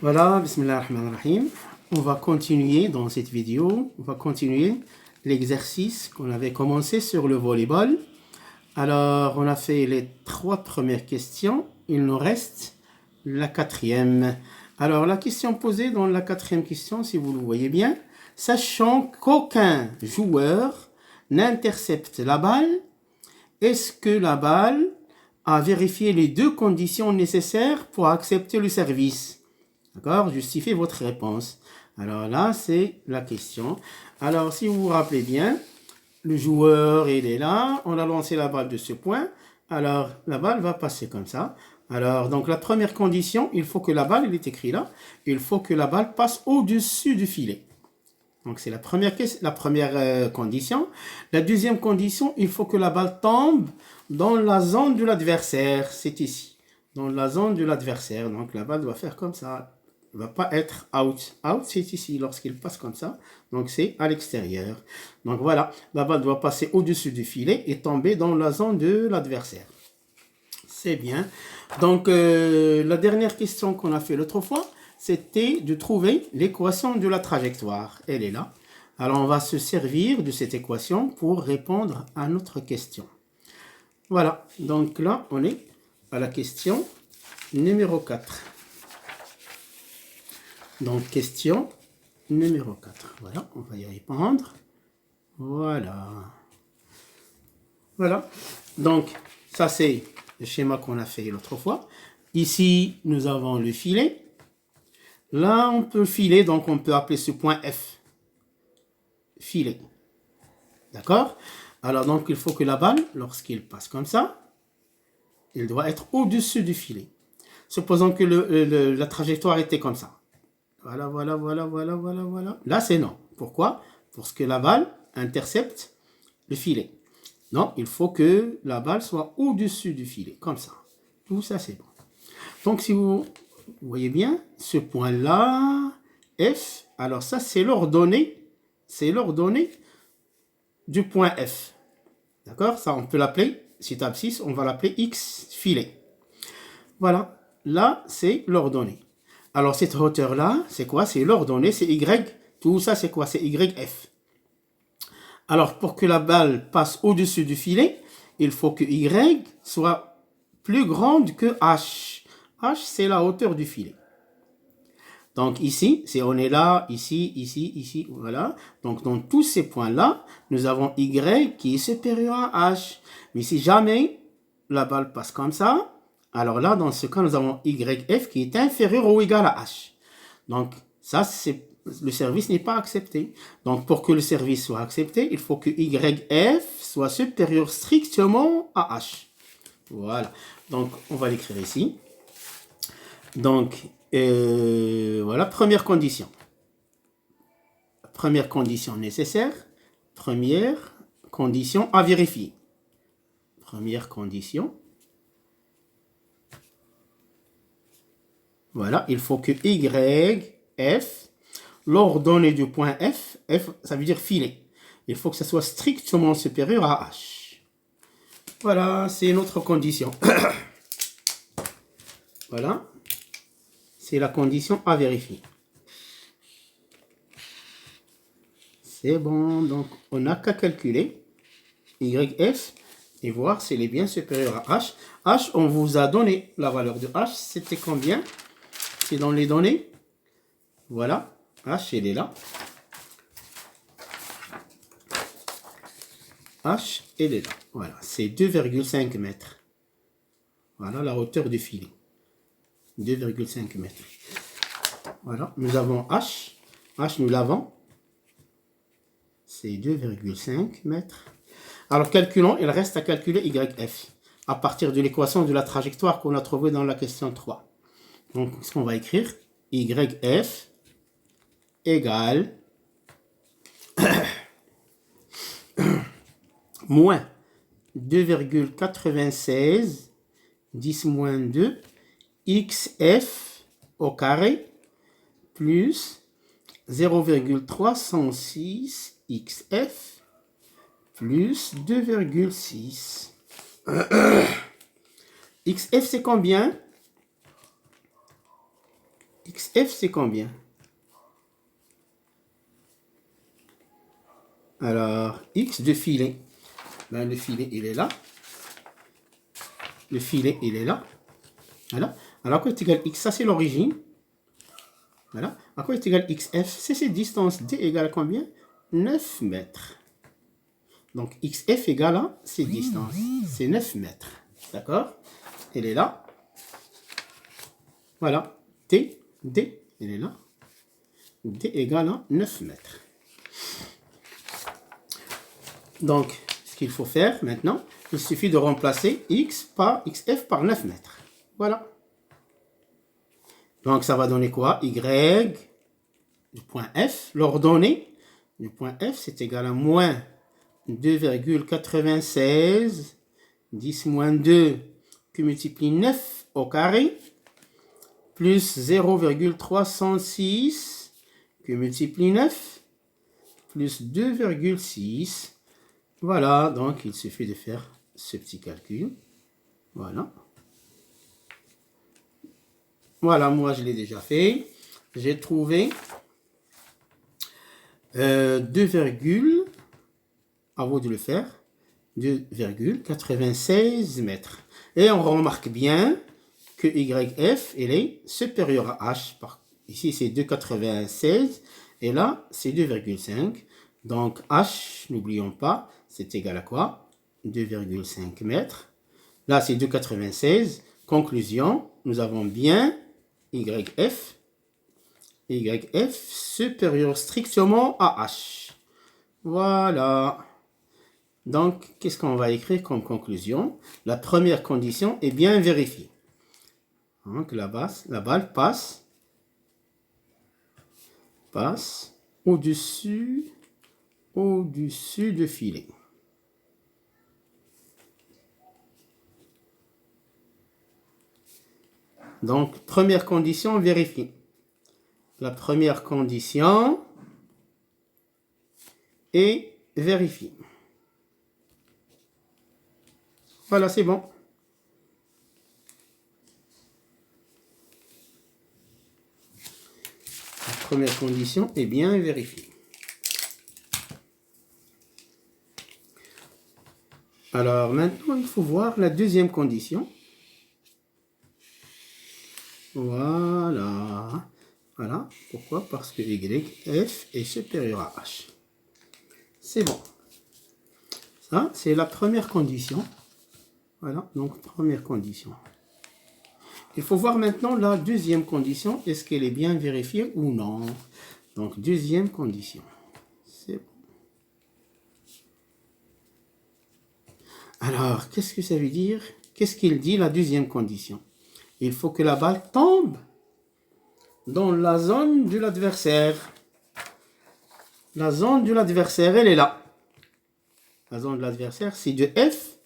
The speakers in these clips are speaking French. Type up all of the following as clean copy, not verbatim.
Voilà, Bismillah ar-Rahman ar-Rahim. On va continuer dans cette vidéo, on va continuer l'exercice qu'on avait commencé sur le volleyball. Alors, on a fait les 3 premières questions, il nous reste la 4e. Alors, la question posée dans la 4e question, si vous le voyez bien, sachant qu'aucun joueur n'intercepte la balle, est-ce que la balle a vérifié les 2 conditions nécessaires pour accepter le service? D'accord? Justifiez votre réponse. Alors là, c'est la question. Alors, si vous vous rappelez bien, le joueur, il est là. On a lancé la balle de ce point. Alors, la balle va passer comme ça. Alors, donc, la première condition, il faut que la balle, il est écrit là, il faut que la balle passe au-dessus du filet. Donc, c'est la première condition. La deuxième condition, il faut que la balle tombe dans la zone de l'adversaire. C'est ici. Dans la zone de l'adversaire. Donc, la balle doit faire comme ça. Il ne va pas être out. Out, c'est ici, lorsqu'il passe comme ça. Donc, c'est à l'extérieur. Donc, voilà. La balle doit passer au-dessus du filet et tomber dans la zone de l'adversaire. C'est bien. Donc, la dernière question qu'on a fait l'autre fois, c'était de trouver l'équation de la trajectoire. Elle est là. Alors, on va se servir de cette équation pour répondre à notre question. Voilà. Donc, là, on est à la question numéro 4. Donc, question numéro 4. Voilà, on va y répondre. Voilà. Voilà. Donc, ça, c'est le schéma qu'on a fait l'autre fois. Ici, nous avons le filet. Là, on peut filer, donc on peut appeler ce point F. Filet. D'accord? Alors, donc, il faut que la balle, lorsqu'il passe comme ça, il doit être au-dessus du filet. Supposons que la trajectoire était comme ça. Voilà, voilà, voilà, voilà, voilà, voilà. Là, c'est non. Pourquoi? Parce que la balle intercepte le filet. Non, il faut que la balle soit au-dessus du filet, comme ça. Tout ça, c'est bon. Donc, si vous voyez bien, ce point-là, F, alors ça, c'est l'ordonnée du point F. D'accord? Ça, on peut l'appeler, si tu abscisse, on va l'appeler X filet. Voilà. Là, c'est l'ordonnée. Alors, cette hauteur-là, c'est quoi? C'est l'ordonnée, c'est Y. Tout ça, c'est quoi? C'est YF. Alors, pour que la balle passe au-dessus du filet, il faut que Y soit plus grande que H. H, c'est la hauteur du filet. Donc, ici, on est là, ici, ici, ici, voilà. Donc, dans tous ces points-là, nous avons Y qui est supérieur à H. Mais si jamais la balle passe comme ça, alors là, dans ce cas, nous avons YF qui est inférieur ou égal à H. Donc, ça, le service n'est pas accepté. Donc, pour que le service soit accepté, il faut que YF soit supérieur strictement à H. Voilà. Donc, on va l'écrire ici. Donc, voilà, première condition. Première condition nécessaire. Première condition à vérifier. Première condition. Voilà, il faut que YF, l'ordonnée du point F, F, ça veut dire filet. Il faut que ça soit strictement supérieur à H. Voilà, c'est notre condition. Voilà, c'est la condition à vérifier. C'est bon, donc on n'a qu'à calculer YF et voir s'il est bien supérieur à H. H, on vous a donné la valeur de H, c'était combien? C'est dans les données. Voilà. H, il est là. H, il est là. Voilà. C'est 2,5 mètres. Voilà la hauteur du filet. 2,5 mètres. Voilà. Nous avons H. H, nous l'avons. C'est 2,5 mètres. Alors, calculons. Il reste à calculer YF. À partir de l'équation de la trajectoire qu'on a trouvée dans la question 3. Donc, ce qu'on va écrire, YF égale moins 2,96 10 moins 2 XF au carré plus 0,306 XF plus 2,6. XF, c'est combien? XF, c'est combien? Alors, X de filet. Ben, le filet, il est là. Le filet, il est là. Voilà. Alors, à quoi est égal X? Ça, c'est l'origine. Voilà. À quoi est égal XF? C'est cette distance D égale à combien? 9 mètres. Donc, XF égale à cette distance. C'est 9 mètres. D'accord? Elle est là. Voilà. D, elle est là. D égale à 9 mètres. Donc, ce qu'il faut faire maintenant, il suffit de remplacer XF par 9 mètres. Voilà. Donc, ça va donner quoi? Y du point F, l'ordonnée du point F, c'est égal à moins 2,96, 10 moins 2, qui multiplie 9 au carré, plus 0,306, qui multiplie 9, plus 2,6. Voilà, donc il suffit de faire ce petit calcul. Voilà. Voilà, moi je l'ai déjà fait. J'ai trouvé 2, à vous de le faire, 2,96 mètres. Et on remarque bien que YF, elle est supérieure à H. Ici, c'est 2,96 et là, c'est 2,5. Donc, H, n'oublions pas, c'est égal à quoi? 2,5 mètres. Là, c'est 2,96. Conclusion, nous avons bien YF supérieur strictement à H. Voilà. Donc, qu'est-ce qu'on va écrire comme conclusion? La première condition est bien vérifiée. Donc, la balle passe au-dessus du filet. Donc, première condition vérifiée. La première condition est vérifiée. Voilà, c'est bon. La première condition est bien vérifiée. Alors, maintenant, il faut voir la deuxième condition. Voilà. Voilà. Pourquoi? Parce que YF est supérieur à H. C'est bon. Ça, c'est la première condition. Voilà, donc première condition. Il faut voir maintenant la deuxième condition. Est-ce qu'elle est bien vérifiée ou non? Donc, deuxième condition. C'est bon. Alors, qu'est-ce que ça veut dire? Qu'est-ce qu'il dit, la deuxième condition? Il faut que la balle tombe dans la zone de l'adversaire. La zone de l'adversaire, elle est là. La zone de l'adversaire, c'est de F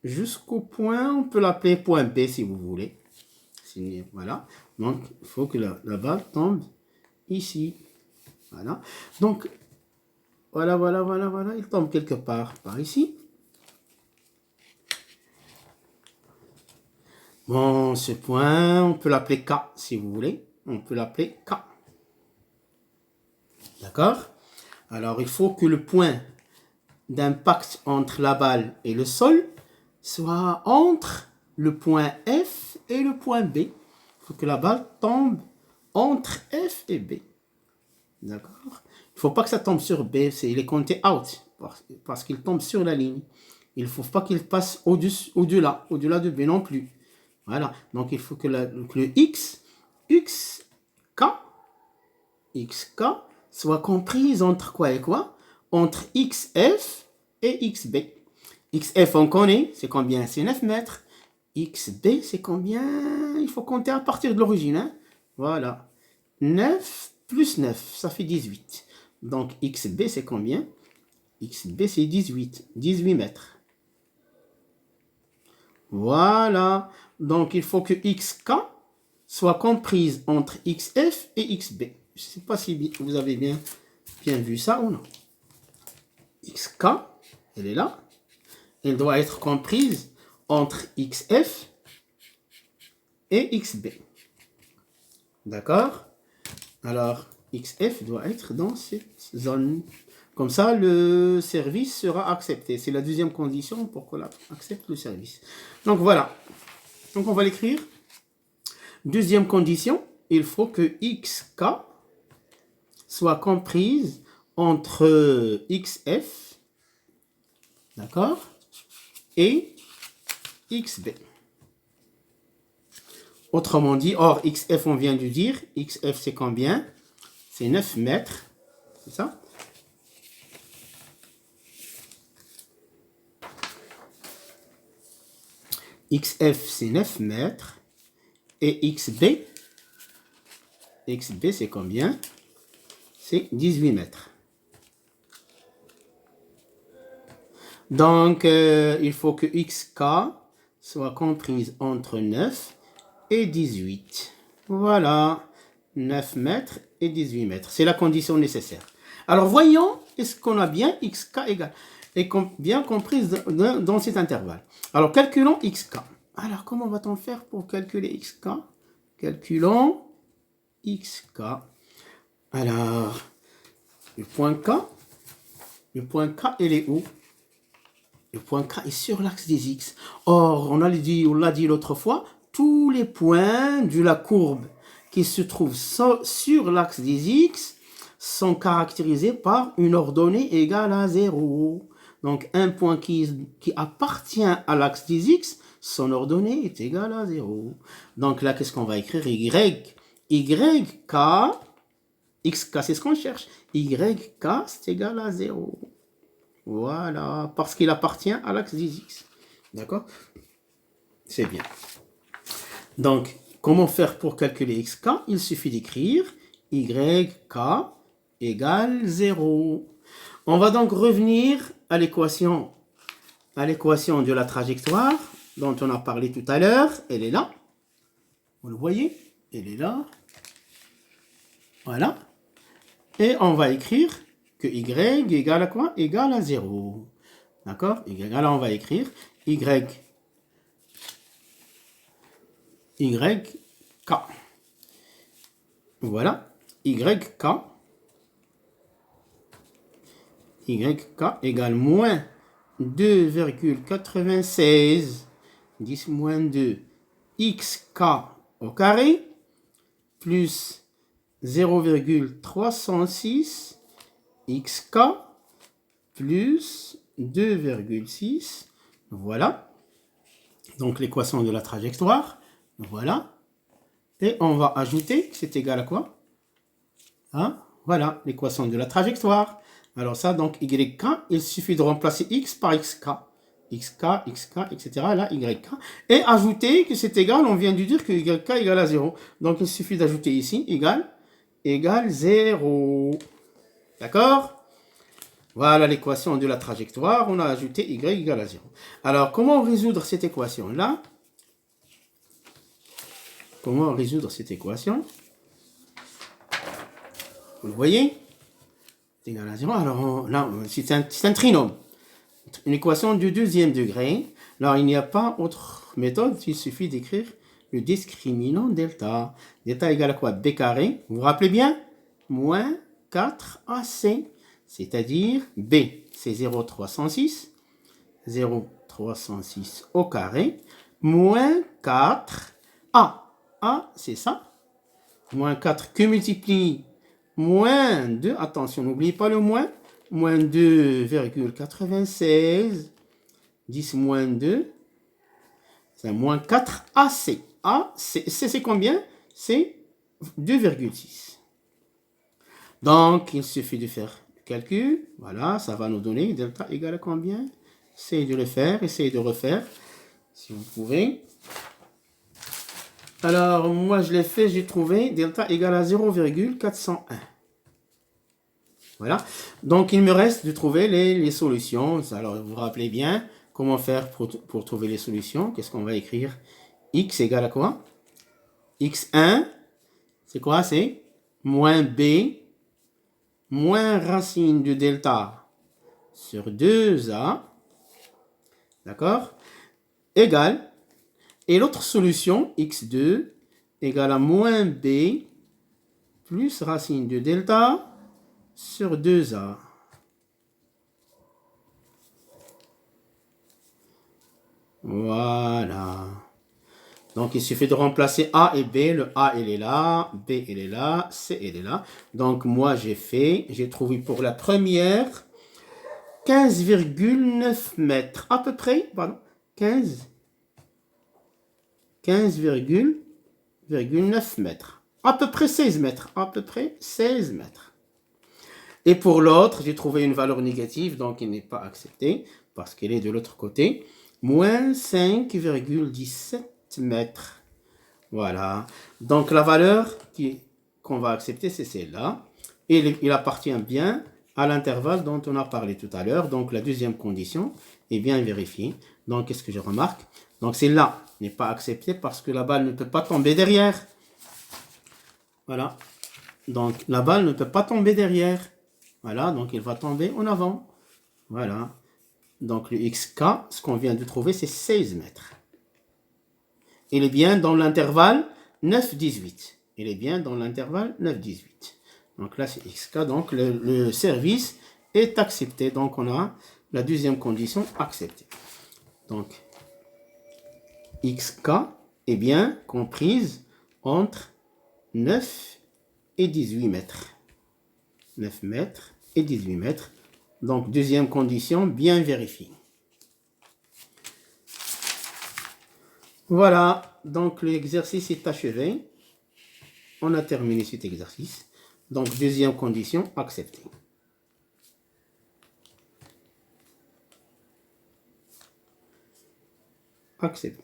jusqu'au point, on peut l'appeler point B si vous voulez. Voilà. Donc, il faut que la balle tombe ici. Voilà. Donc, voilà. Il tombe quelque part par ici. Bon, ce point, on peut l'appeler K si vous voulez. On peut l'appeler K. D'accord? Alors, il faut que le point d'impact entre la balle et le sol soit entre le point F et le point B. Il faut que la balle tombe entre F et B. D'accord? Il ne faut pas que ça tombe sur B, il est compté out, parce qu'il tombe sur la ligne. Il ne faut pas qu'il passe au-delà de B non plus. Voilà, donc il faut que le XK soit comprise entre quoi et quoi? Entre XF et XB. XF, on connaît, c'est combien? C'est 9 mètres. XB, c'est combien? Il faut compter à partir de l'origine. Hein? Voilà. 9 plus 9, ça fait 18. Donc, XB, c'est combien? XB, c'est 18. 18 mètres. Voilà. Donc, il faut que XK soit comprise entre XF et XB. Je ne sais pas si vous avez bien vu ça ou non. XK, elle est là. Elle doit être comprise entre XF et XB. D'accord? Alors, XF doit être dans cette zone. Comme ça, le service sera accepté. C'est la deuxième condition pour qu'on accepte le service. Donc, voilà. Donc, on va l'écrire. Deuxième condition, il faut que XK soit comprise entre XF, d'accord, et XB. Autrement dit, or XF, on vient de dire, XF c'est combien? C'est 9 mètres, c'est ça? XF c'est 9 mètres et XB c'est combien? C'est 18 mètres. Donc, il faut que XK soit comprise entre 9 et 18. Voilà, 9 mètres et 18 mètres. C'est la condition nécessaire. Alors, voyons, est-ce qu'on a bien XK égale et bien comprise dans cet intervalle. Alors, calculons XK. Alors, comment va-t-on faire pour calculer XK? Calculons XK. Alors, le point K, il est où? Le point K est sur l'axe des X. Or, on l'a dit l'autre fois, tous les points de la courbe qui se trouvent sur l'axe des X sont caractérisés par une ordonnée égale à 0. Donc, un point qui appartient à l'axe des X, son ordonnée est égale à 0. Donc là, qu'est-ce qu'on va écrire? YK, XK, c'est ce qu'on cherche. YK, c'est égal à 0. Voilà, parce qu'il appartient à l'axe des X. D'accord? C'est bien. Donc, comment faire pour calculer XK? Il suffit d'écrire YK égale 0. On va donc revenir à l'équation de la trajectoire dont on a parlé tout à l'heure. Elle est là. Vous le voyez? Elle est là. Voilà. Et on va écrire que Y égale à quoi? Égale à 0. D'accord? Alors on va écrire YK. Voilà. YK égale moins 2,96 10 moins 2 XK au carré plus 0,306 XK plus 2,6. Voilà. Donc l'équation de la trajectoire. Voilà. Et on va ajouter, c'est égal à quoi? Hein? Voilà, l'équation de la trajectoire. Alors ça, donc YK, il suffit de remplacer X par XK. XK, etc. Là, YK. Et ajouter que c'est égal, on vient de dire que YK égale à 0. Donc il suffit d'ajouter ici, égale 0. D'accord? Voilà l'équation de la trajectoire. On a ajouté Y égale à 0. Alors, comment résoudre cette équation-là? Comment résoudre cette équation? Vous le voyez? C'est égal à 0. Alors, là, c'est un trinôme. Une équation du deuxième degré. Alors, il n'y a pas autre méthode. Il suffit d'écrire le discriminant delta. Delta égale à quoi? B carré. Vous vous rappelez bien? Moins 4AC. C'est-à-dire B, c'est 0,306. 0,306 au carré. Moins 4. A, c'est ça. Moins 4 que multiplie moins 2. Attention, n'oubliez pas le moins. Moins 2,96. 10 moins 2. C'est moins 4 AC. A, c'est combien? C'est 2,6. Donc, il suffit de faire le calcul. Voilà, ça va nous donner delta égale à combien? Essayez de le faire, essayez de refaire, si vous pouvez. Alors, moi, je l'ai fait, j'ai trouvé delta égale à 0,401. Voilà. Donc, il me reste de trouver les solutions. Alors, vous vous rappelez bien comment faire pour trouver les solutions. Qu'est-ce qu'on va écrire? X égale à quoi? X1, c'est quoi? C'est moins B moins racine de delta sur 2A. D'accord? Égale. Et l'autre solution, x2, égale à moins b plus racine de delta sur 2a. Voilà. Donc, il suffit de remplacer A et B. Le A, il est là. B, il est là. C, il est là. Donc, moi, j'ai trouvé pour la première 15,9 mètres. À peu près, pardon, 15,9 mètres. À peu près 16 mètres. À peu près 16 mètres. Et pour l'autre, j'ai trouvé une valeur négative, donc il n'est pas accepté, parce qu'il est de l'autre côté. Moins 5,17 mètres. Voilà. Donc la valeur qu'on va accepter, c'est celle-là. Et il appartient bien à l'intervalle dont on a parlé tout à l'heure. Donc la deuxième condition est bien vérifiée. Donc qu'est-ce que je remarque? Donc celle-là n'est pas acceptée parce que la balle ne peut pas tomber derrière. Voilà. Donc la balle ne peut pas tomber derrière. Voilà. Donc il va tomber en avant. Voilà. Donc le XK, ce qu'on vient de trouver, c'est 16 mètres. Il est bien dans l'intervalle 9-18. Il est bien dans l'intervalle 9-18. Donc là, c'est XK. Donc le service est accepté. Donc on a la deuxième condition acceptée. Donc XK est bien comprise entre 9 et 18 mètres. 9 mètres et 18 mètres. Donc, deuxième condition, bien vérifiée. Voilà, donc l'exercice est achevé. On a terminé cet exercice. Donc, deuxième condition, acceptée. Accepté.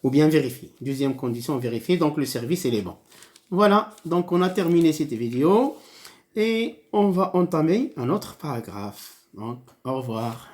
Ou bien vérifié. Deuxième condition, vérifiée. Donc, le service, il est bon. Voilà, donc on a terminé cette vidéo. Et on va entamer un autre paragraphe. Donc, au revoir.